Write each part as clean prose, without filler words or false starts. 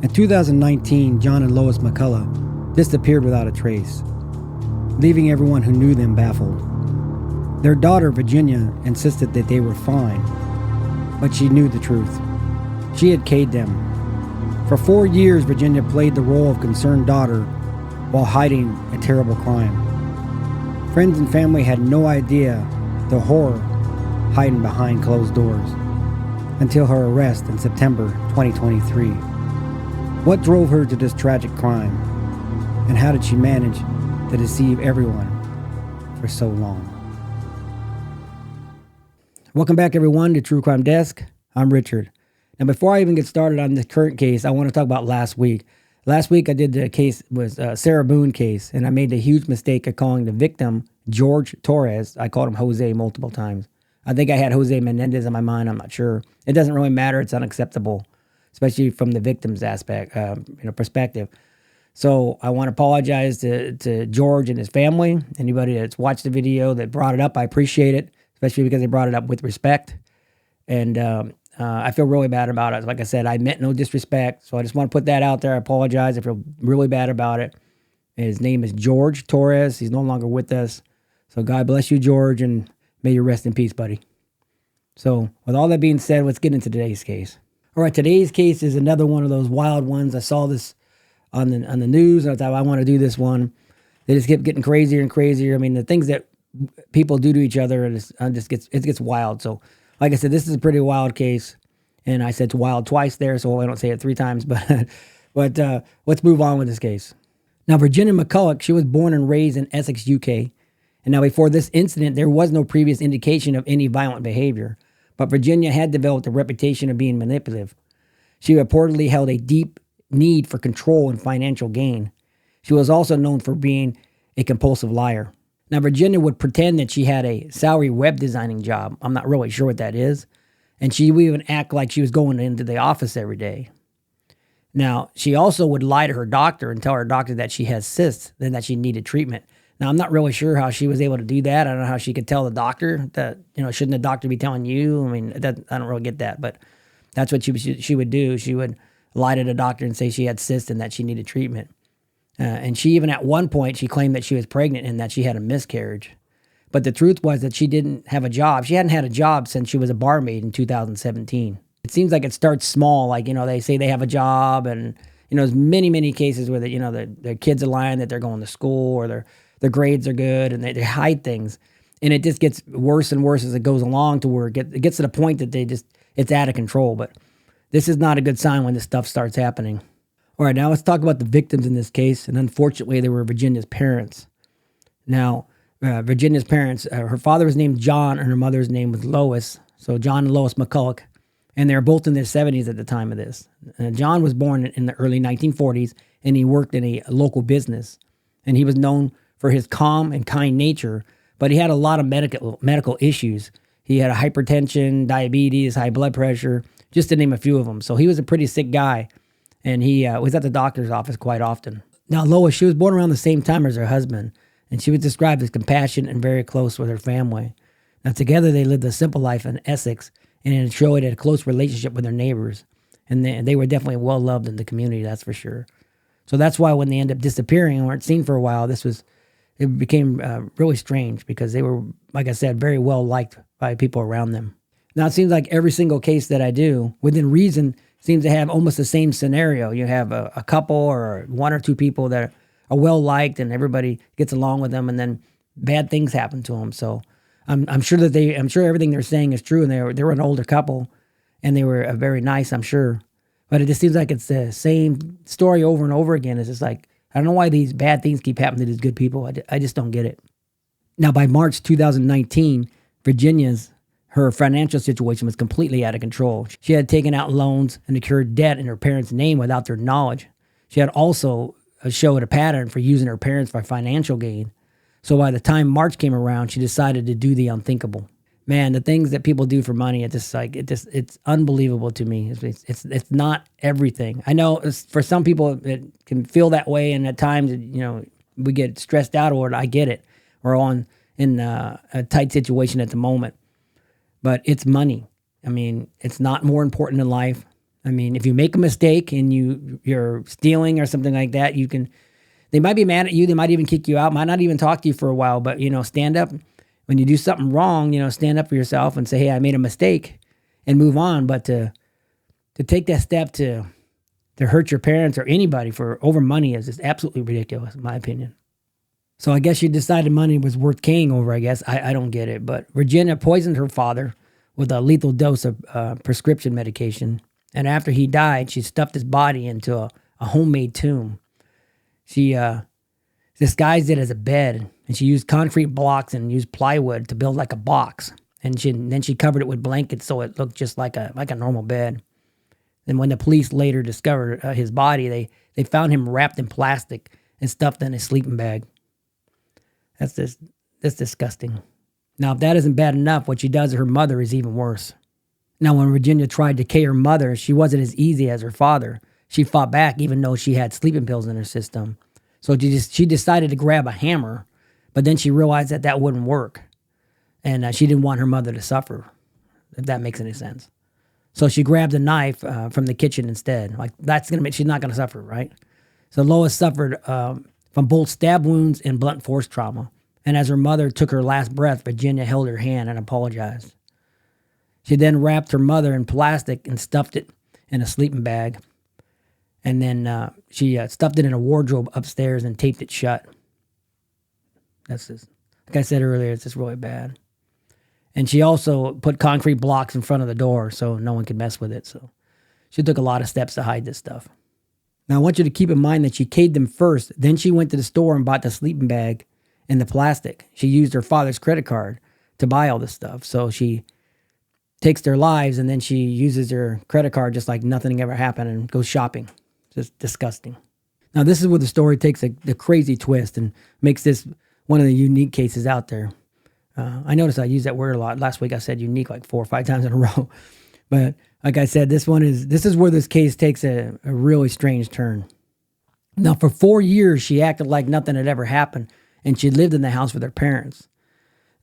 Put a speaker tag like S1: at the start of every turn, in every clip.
S1: In 2019, John and Lois McCullough disappeared without a trace, leaving everyone who knew them baffled. Their daughter, Virginia, insisted that they were fine, but she knew the truth. She had cayed them. For 4 years, Virginia played the role of concerned daughter while hiding a terrible crime. Friends and family had no idea the horror hiding behind closed doors until her arrest in September 2023. What drove her to this tragic crime, and how did she manage to deceive everyone for so long? Welcome back, everyone, to True Crime Desk. I'm Richard. Now, before I even get started on the current case, I want to talk about last week. Last week, I did the case, was Sarah Boone case, and I made the huge mistake of calling the victim George Torres. I called him Jose multiple times. I think I had Jose Menendez in my mind. I'm not sure. It doesn't really matter. It's unacceptable, especially from the victim's aspect, perspective. So I want to apologize to George and his family. Anybody that's watched the video that brought it up, I appreciate it, especially because they brought it up with respect. And I feel really bad about it. Like I said, I meant no disrespect. So I just want to put that out there. I apologize. I feel really bad about it. His name is George Torres. He's no longer with us. So God bless you, George, and may you rest in peace, buddy. So with all that being said, let's get into today's case. All right, today's case is another one of those wild ones. I saw this on the news, and I thought, I want to do this one. They just kept getting crazier and crazier. I mean, the things that people do to each other, it gets wild. So, like I said, this is a pretty wild case, and I said wild twice there, so I don't say it 3 times. But let's move on with this case. Now, Virginia McCullough, she was born and raised in Essex, UK, and now before this incident, there was no previous indication of any violent behavior. But Virginia had developed a reputation of being manipulative. She reportedly held a deep need for control and financial gain. She was also known for being a compulsive liar. Now, Virginia would pretend that she had a salary web designing job. I'm not really sure what that is. And she would even act like she was going into the office every day. Now, she also would lie to her doctor and tell her doctor that she has cysts and that she needed treatment. Now, I'm not really sure how she was able to do that. I don't know how she could tell the doctor that, shouldn't the doctor be telling you? I mean, I don't really get that, but that's what she would do. She would lie to the doctor and say she had cysts and that she needed treatment. And she even at one point, she claimed that she was pregnant and that she had a miscarriage. But the truth was that she didn't have a job. She hadn't had a job since she was a barmaid in 2017. It seems like it starts small. Like, they say they have a job, and, there's many, many cases where, their kids are lying that they're going to school, or their grades are good, and they hide things. And it just gets worse and worse as it goes along, to where it gets to the point that it's out of control. But this is not a good sign when this stuff starts happening. All right, now let's talk about the victims in this case. And unfortunately, they were Virginia's parents. Now, Virginia's parents, her father was named John and her mother's name was Lois. So John and Lois McCullough. And they were both in their 70s at the time of this. John was born in the early 1940s, and he worked in a local business. And he was known for his calm and kind nature, but he had a lot of medical issues. He had a hypertension, diabetes, high blood pressure, just to name a few of them. So he was a pretty sick guy, and he was at the doctor's office quite often. Now, Lois, she was born around the same time as her husband, and she was described as compassionate and very close with her family. Now, together they lived a simple life in Essex, and it showed a close relationship with their neighbors, and they were definitely well-loved in the community, that's for sure. So that's why when they ended up disappearing and weren't seen for a while, it became really strange, because they were, like I said, very well liked by people around them. Now, it seems like every single case that I do, within reason, seems to have almost the same scenario. You have a couple or 1 or 2 people that are well liked and everybody gets along with them, and then bad things happen to them. So I'm sure everything they're saying is true, and they were an older couple, and they were very nice, I'm sure. But it just seems like it's the same story over and over again. It's just like, I don't know why these bad things keep happening to these good people. I just don't get it. Now, by March 2019, her financial situation was completely out of control. She had taken out loans and incurred debt in her parents' name without their knowledge. She had also showed a pattern for using her parents for financial gain. So by the time March came around, she decided to do the unthinkable. Man, the things that people do for money, it's unbelievable to me. It's not everything. I know for some people it can feel that way, and at times, we get stressed out over it. I get it. We're in a tight situation at the moment, but it's money. I mean, it's not more important in life. I mean, if you make a mistake and you're stealing or something like that, they might be mad at you. They might even kick you out, might not even talk to you for a while, but, stand up. When you do something wrong, stand up for yourself and say, hey, I made a mistake and move on. But to take that step to hurt your parents or anybody for over money is just absolutely ridiculous, in my opinion. So I guess she decided money was worth paying over, I guess. I don't get it. But Virginia poisoned her father with a lethal dose of prescription medication. And after he died, she stuffed his body into a homemade tomb. She disguised it as a bed, and she used concrete blocks and used plywood to build like a box. And then she covered it with blankets so it looked just like a normal bed. And when the police later discovered his body, they found him wrapped in plastic and stuffed in a sleeping bag. That's disgusting. Now, if that isn't bad enough, what she does to her mother is even worse. Now, when Virginia tried to kill her mother, she wasn't as easy as her father. She fought back even though she had sleeping pills in her system. So she decided to grab a hammer, but then she realized that wouldn't work. And she didn't want her mother to suffer, if that makes any sense. So she grabbed a knife from the kitchen instead. Like, she's not going to suffer, right? So Lois suffered from both stab wounds and blunt force trauma. And as her mother took her last breath, Virginia held her hand and apologized. She then wrapped her mother in plastic and stuffed it in a sleeping bag. And then she stuffed it in a wardrobe upstairs and taped it shut. That's just, like I said earlier, it's just really bad. And she also put concrete blocks in front of the door so no one could mess with it. So she took a lot of steps to hide this stuff. Now, I want you to keep in mind that she caved them first. Then she went to the store and bought the sleeping bag and the plastic. She used her father's credit card to buy all this stuff. So she takes their lives and then she uses her credit card just like nothing ever happened and goes shopping. Just disgusting. Now, this is where the story takes the crazy twist and makes this one of the unique cases out there. I noticed I used that word a lot. Last week I said unique like 4 or 5 times in a row. But like I said, this is where this case takes a really strange turn. Now, for 4 years, she acted like nothing had ever happened, and she lived in the house with her parents.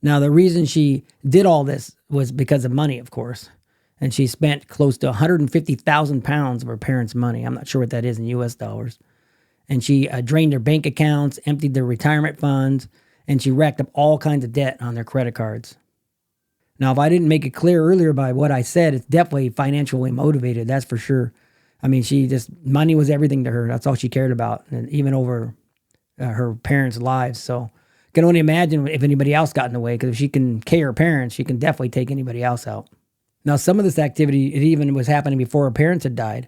S1: Now, the reason she did all this was because of money, of course. And she spent close to 150,000 pounds of her parents' money. I'm not sure what that is in U.S. dollars. And she drained their bank accounts, emptied their retirement funds, and she racked up all kinds of debt on their credit cards. Now, if I didn't make it clear earlier by what I said, it's definitely financially motivated, that's for sure. I mean, money was everything to her. That's all she cared about, and even over her parents' lives. So I can only imagine if anybody else got in the way, because if she can kill her parents, she can definitely take anybody else out. Now, some of this activity, it even was happening before her parents had died.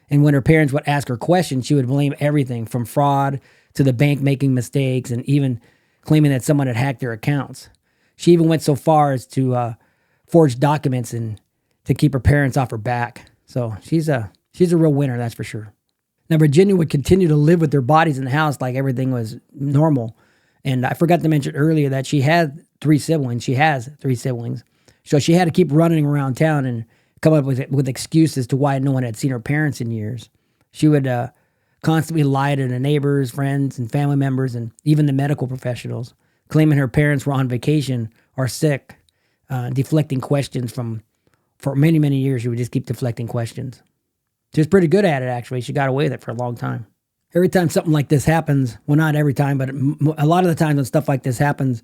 S1: And when her parents would ask her questions, she would blame everything from fraud to the bank making mistakes and even claiming that someone had hacked their accounts. She even went so far as to forge documents and to keep her parents off her back. So she's a real winner, that's for sure. Now, Virginia would continue to live with their bodies in the house like everything was normal. And I forgot to mention earlier that she had 3 siblings. She has 3 siblings. So she had to keep running around town and come up with excuses to why no one had seen her parents in years. She would constantly lie to the neighbors, friends, and family members, and even the medical professionals, claiming her parents were on vacation or sick, deflecting questions for many, many years. She would just keep deflecting questions. She was pretty good at it, actually. She got away with it for a long time. Every time something like this happens, well, not every time, but a lot of the times when stuff like this happens,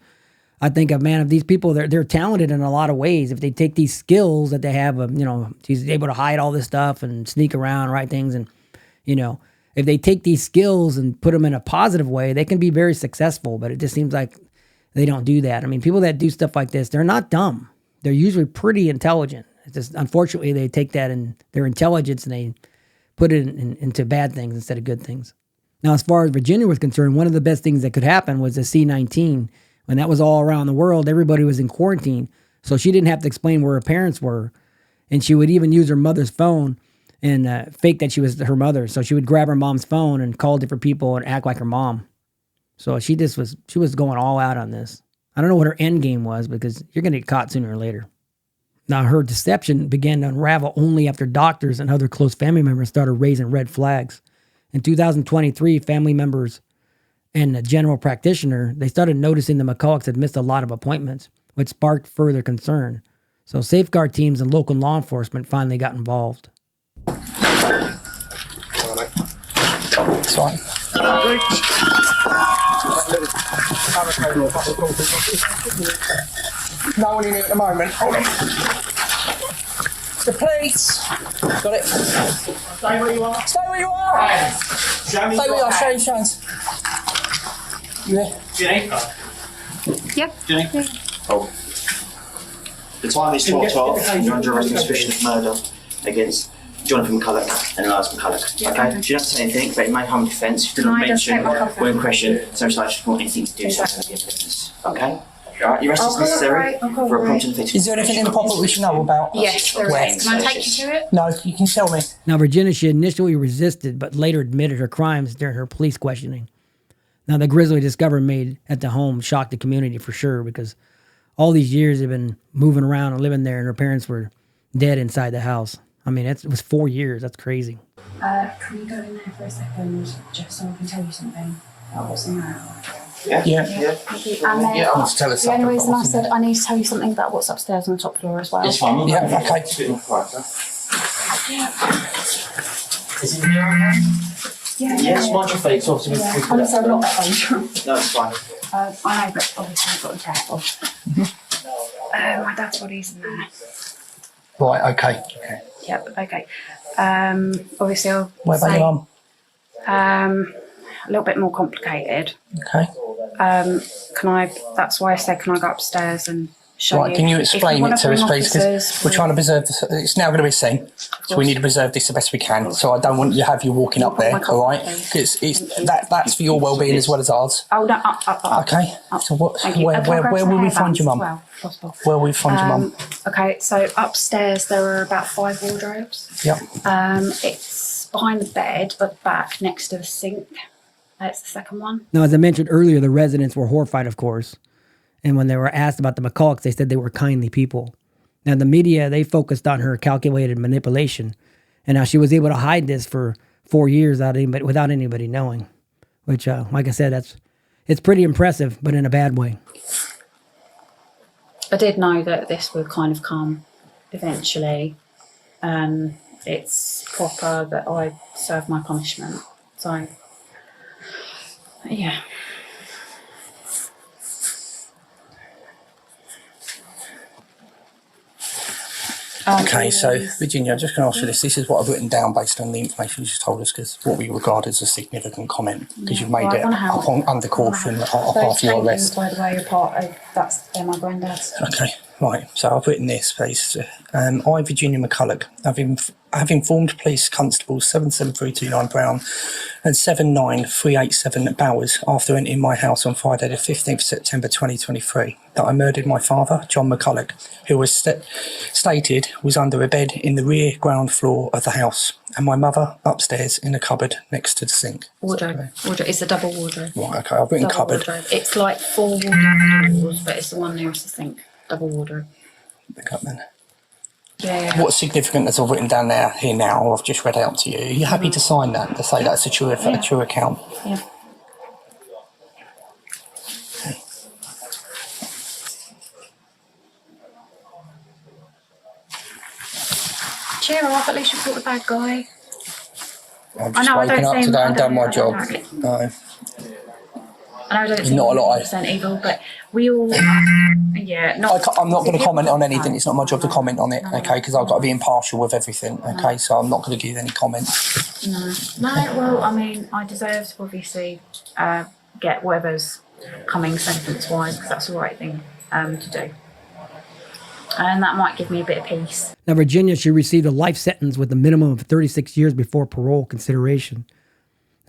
S1: I think of, man, if these people, they're talented in a lot of ways. If they take these skills that they have, she's able to hide all this stuff and sneak around, write things, and, if they take these skills and put them in a positive way, they can be very successful, but it just seems like they don't do that. I mean, people that do stuff like this, they're not dumb. They're usually pretty intelligent. It's just, unfortunately, they take that and their intelligence and they put it into bad things instead of good things. Now, as far as Virginia was concerned, one of the best things that could happen was the C-19. When that was all around the world, everybody was in quarantine, so she didn't have to explain where her parents were. And she would even use her mother's phone and fake that she was her mother. So she would grab her mom's phone and call different people and act like her mom. So she was going all out on this. I don't know what her end game was, because you're going to get caught sooner or later. Now, her deception began to unravel only after doctors and other close family members started raising red flags. In 2023, family members and a general practitioner, they started noticing the McCulloughs had missed a lot of appointments, which sparked further concern. So safeguard teams and local law enforcement finally got involved.
S2: It's fine. No one in here at the moment. Hold on. The police. Got it. Stay where you are. Stay where you are. Stay where you are. Show your hands. You there?
S3: Jenny?
S4: Yep.
S3: Jenny? Oh. The time is 12:12. You're under arrest on suspicion of murder against Jonathan McCullough and Lois McCullough. Okay? You don't have to say anything, but it may harm defence. You did not mention when in question, so it's like want anything to do with the business. Okay? Alright, your arrest is necessary for a prompt and effective.
S2: Is there anything in the pocket we should know about?
S4: Yes, there is. Can I take you to it?
S2: No, you can tell me.
S1: Now, Virginia, she initially resisted, but later admitted her crimes during her police questioning. Now, the grisly discovery made at the home shocked the community for sure, because all these years they've been moving around and living there, and her parents were dead inside the house. I mean, it was 4 years. That's crazy.
S5: Can we go in there for a second, just so I can tell you something about what's in there?
S3: Yeah.
S5: And then
S2: I want to tell us
S5: the only
S2: something.
S5: reason I said I need to tell you something about what's upstairs on the top floor as well.
S3: It's fine.
S2: Yeah, okay.
S3: Is it here?
S5: Yeah.
S3: Yes, mind your face, obviously.
S5: Honestly, I'm not that dangerous.
S3: No, it's fine.
S5: I know, but obviously I've got to be careful. My dad's body's in there.
S2: Right, okay.
S5: Yep, okay. Obviously I'll
S2: Where about
S5: say,
S2: your mum?
S5: a little bit more complicated.
S2: Okay.
S5: That's why I said, can I go upstairs and show you?
S2: Right, can you
S5: If
S2: explain
S5: wanna
S2: it to
S5: bring
S2: us, please? Because
S5: officers,
S2: we're trying to preserve this. It's now going to be seen, so we need to preserve this the best we can. So I don't want you to have you walking up there, all right? Because that's for your well-being as well as ours.
S5: Oh, no, up.
S2: Okay.
S5: Up.
S2: So what?
S5: Thank you.
S2: Where
S5: Can I grab
S2: will
S5: some
S2: we
S5: hairbands
S2: find your
S5: as
S2: mum?
S5: well, if possible?
S2: Where will we find your mum?
S5: Okay, so upstairs there are about 5 wardrobes.
S2: Yep.
S5: It's behind the bed, but back next to the sink. That's the second one.
S1: Now, as I mentioned earlier, the residents were horrified, of course. And when they were asked about the McCulloughs, they said they were kindly people. Now, the media, they focused on her calculated manipulation. And now she was able to hide this for 4 years without anybody knowing. Which, like I said, it's pretty impressive, but in a bad way.
S5: I did know that this would kind of come eventually. It's proper that I serve my punishment. So, yeah.
S2: Okay, so Virginia, I'm just going to ask you this. This is what I've written down based on the information you just told us, because what we regard as a significant comment, because you've made it under caution after your arrest.
S5: By the way, you're part of they're my granddad's.
S2: Okay, right. So I've written this, please. I, Virginia McCullough, have informed Police Constables 77329 Brown and 79387 Bowers after entering my house on Friday the 15th September 2023 that I murdered my father, John McCullough, who was stated was under a bed in the rear ground floor of the house, and my mother upstairs in a cupboard next to the sink.
S5: Wardrobe. It's a double wardrobe.
S2: Right, okay, I've written
S5: Double
S2: cupboard.
S5: wardrobe. It's like 4 wardrobes, but it's the one nearest the sink. Double wardrobe.
S2: Pick up then.
S5: Yeah.
S2: What's significant as I've written down here now, I've just read out to you. Are you happy to sign that, to say that's a true account?
S5: Yeah. Cheer up, at least you caught the bad guy.
S2: I've just woken up today and done my job. No.
S5: I know I don't
S2: There's not a lot
S5: 100% evil, but we all, yeah.
S2: I'm not going to comment on anything. It's not my job to comment on it, okay? Because I've got to be impartial with everything, okay? So I'm not going to give any comment.
S5: No, well, I mean, I deserve to obviously get whatever's coming sentence-wise, because that's the right thing to do. And that might give me a bit of peace.
S1: Now, Virginia, she received a life sentence with a minimum of 36 years before parole consideration.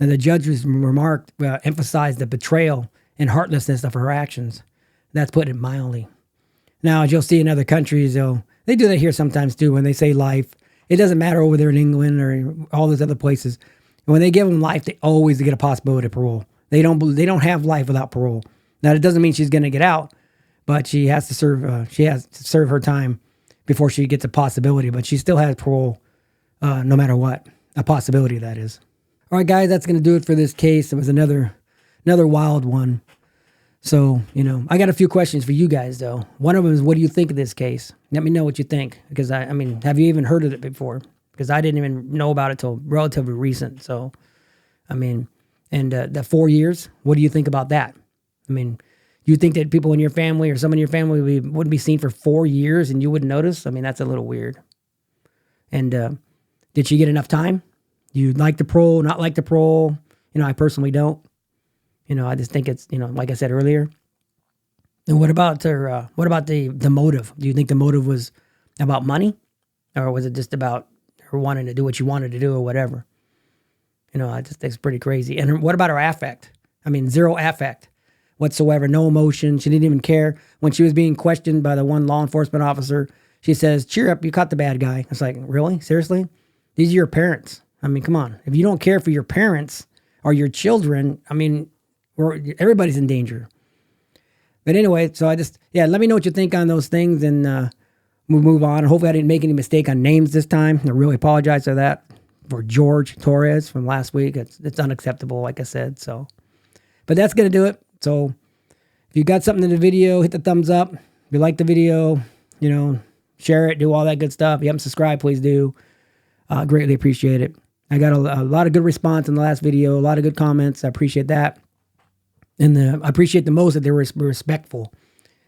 S1: And the judge's remark emphasized the betrayal and heartlessness of her actions. That's putting it mildly. Now, as you'll see in other countries, they do that here sometimes too. When they say life, it doesn't matter over there in England or all those other places. When they give them life, they always get a possibility of parole. They don't have life without parole. Now, it doesn't mean she's going to get out, but she has to serve her time before she gets a possibility. But she still has parole, no matter what, a possibility that is. All right, guys, that's going to do it for this case. It was another wild one. So, I got a few questions for you guys, though. One of them is, what do you think of this case? Let me know what you think, because, I mean, have you even heard of it before? because I didn't even know about it till relatively recent. So, I mean, and the 4 years, what do you think about that? I mean, you think that people in your family or someone in your family wouldn't be seen for 4 years and you wouldn't notice? I mean, that's a little weird. And did she get enough time? Do you like the parole, not like the parole? You know, I personally don't. You know, I just think it's, you know, like I said earlier. And what about her? What about the motive? Do you think the motive was about money, or was it just about her wanting to do what she wanted to do or whatever? You know, I just think it's pretty crazy. And what about her affect? I mean, zero affect whatsoever, no emotion. She didn't even care. When she was being questioned by the one law enforcement officer, she says, "Cheer up, you caught the bad guy." It's like, really? Seriously? These are your parents. I mean, come on. If you don't care for your parents or your children, I mean, everybody's in danger. But anyway, so let me know what you think on those things, and we'll move on. Hopefully I didn't make any mistake on names this time. I really apologize for that. For George Torres from last week. It's unacceptable, like I said. So, but that's going to do it. So if you got something in the video, hit the thumbs up. If you like the video, you know, share it, do all that good stuff. If you haven't subscribed, please do. Greatly appreciate it. I got a lot of good response in the last video, a lot of good comments. I appreciate that. And I appreciate the most that they were respectful.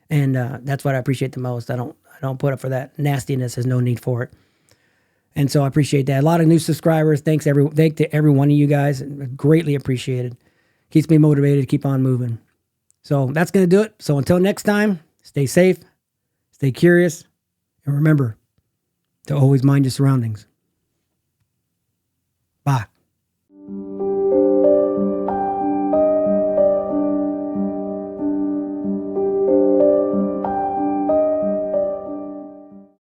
S1: And that's what I appreciate the most. I don't put up for that nastiness. There's no need for it. And so I appreciate that. A lot of new subscribers. Thanks to every one of you guys. Greatly appreciated. Keeps me motivated to keep on moving. So that's going to do it. So until next time, stay safe, stay curious, and remember to always mind your surroundings. Bye.